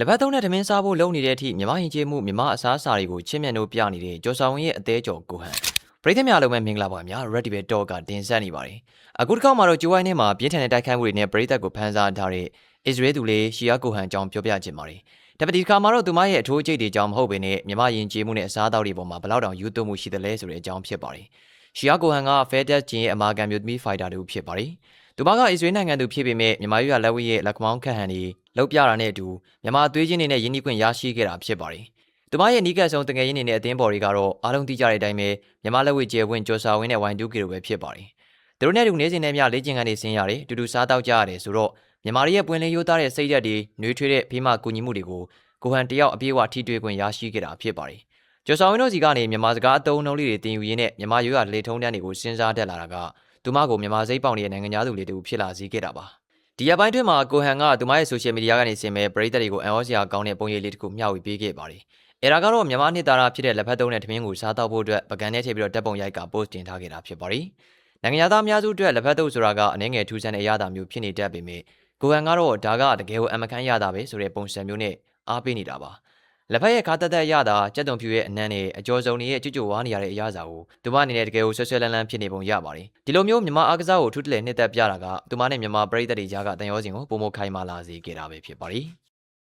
လက်ဖက်သုံးတဲ့သမင်းစားဖို့လုပ်နေတဲ့အထိမြမရင်ကျေးမှုမြမအစားအစာတွေကိုချစ်မြတ်လို့ပြနေတဲ့ကျော်ဆောင်ဝင်ရဲ့အသေးကျော်ကိုဟန်ပရိသတ်များလုံးပဲမင်္ဂလာပါခင်ဗျာ Red Devil Talk ကတင်ဆက်နေပါတယ်အခုတစ်ခါမှာတော့ဂျိုဝိုင်းနဲ့မှာပြင်းထန်တဲ့တိုက်ခိုက်မှုတွေနဲ့ပရိသတ်ကိုဖန်ဆားထားတဲ့အစ္စရေးသူလေးရှီယာကိုဟန်အကြောင်းပြောပြခြင်းပါတယ်တပတ်ဒီတစ်ခါမှာတော့သူမရဲ့အထိုးအကျိတ်တွေအကြောင်းမဟုတ်ဘဲနဲ့မြမရင်ကျေးမှုနဲ့အစားအသောက်တွေပေါ်မှာဘလောက်တောင်ယူသွမှုရှိသလဲဆိုတဲ့အကြောင်းဖြစ်ပါတယ်ရှီယာကိုဟန်က Fedex ဂျင်းရဲ့အမာခံမျိုးသမီးဖိုက်တာတူဖြစ်ပါတယ်သူမကအစ္စရေးနိုင်ငံသူဖြစ်ပေမဲ့မြန်မာရွာလက်ဝဲရဲ့လက်မောင်းခန့်ဟန်တွေလောက်ပြတာနဲ့အတူမြန်မာအသွေးချင်းတွေနဲ့ယင်းနှိခွင့်ရရှိခဲ့တာဖြစ်ပါတယ်။သူမရဲ့နီးကပ်ဆုံးတငယ်ရင်းတွေနဲ့အသင်းပေါ်တွေကတော့အားလုံးသိကြတဲ့အတိုင်းပဲမြန်မာလက်ဝဲကျယ်ဝင်းကျော်စာဝင်းနဲ့ဝိုင်တူကီလိုပဲဖြစ်ပါတယ်။သူတို့နဲ့တူနေစဉ်နဲ့မျှလေ့ကျင့်ခန်းတွေဆင်းရတယ်အတူတူစားတောက်ကြရတယ်ဆိုတော့မြန်မာရဲ့ပွင့်လင်းရိုးသားတဲ့စိတ်ဓာတ်တွေနှွေးထွေးတဲ့ဖေးမကူညီမှုတွေကိုကိုဟန်တယောက်အပြည့်အဝထိတွေ့ခွင့်ရရှိခဲ့တာဖြစ်ပါတယ်။ကျော်စာဝင်းတို့စီကနေမြန်မာစကားအသုံးအနှုန်းလေးတွေတင်ယူရင်းနဲ့မြန်မာရွာလေထုံးတန်းတွေကိုစဉ်းစားတက်လာတာကသူမကိုမြန်မာစိတ်ပေါက်နေတဲ့နိုင်ငံသားသူလေးတူဖြစ်လာစေခဲ့တာပါဒီရက်ပိုင်းတွင်မှာကိုဟန်ကသူမရဲ့ဆိုရှယ်မီဒီယာကနေဆင်မဲ့ပရိသတ်တွေကိုအန်အောစရာကောင်းတဲ့ပုံရိပ်လေးတစ်ခုမျှဝေပေးခဲ့ပါတယ်အဲဒါကတော့မြန်မာနှစ်သားဖြစ်တဲ့လက်ဖက်သုံးတဲ့ထမင်းကိုစားတော့ဖို့အတွက်ပကံနဲ့ထည့်ပြီးတော့တက်ပုံရိုက်ကပို့တင်ထားခဲ့တာဖြစ်ပါတယ်နိုင်ငံသားအများစုအတွက်လက်ဖက်သုံးဆိုတာကအနည်းငယ်ထူးဆန်းတဲ့အရာသာမျိုးဖြစ်နေတတ်ပေမဲ့ကိုဟန်ကတော့ဒါကတကယ်ကိုအမခန်းရတာပဲဆိုတဲ့ပုံစံမျိုးနဲ့အားပေးနေတာပါလက်ဖက်ရဲ့ခါတက်ရတာကြက်တုံဖြူရဲ့အနံ့နဲ့အကျော်စုံရဲ့ကြွကြွဝါးနေရတဲ့အရာစာကိုသူမအနေနဲ့တကယ်ကိုဆွဆွလန်းလန်းဖြစ်နေပုံရပါတယ်ဒီလိုမျိုးမြန်မာအားကစားကိုထူးတလဲနှစ်သက်ပြတာကသူမနဲ့မြန်မာပရိသတ်တွေကြားကတန်ရောစင်ကိုပုံမခိုင်းမှလာစေခဲ့တာပဲဖြစ်ပါတယ်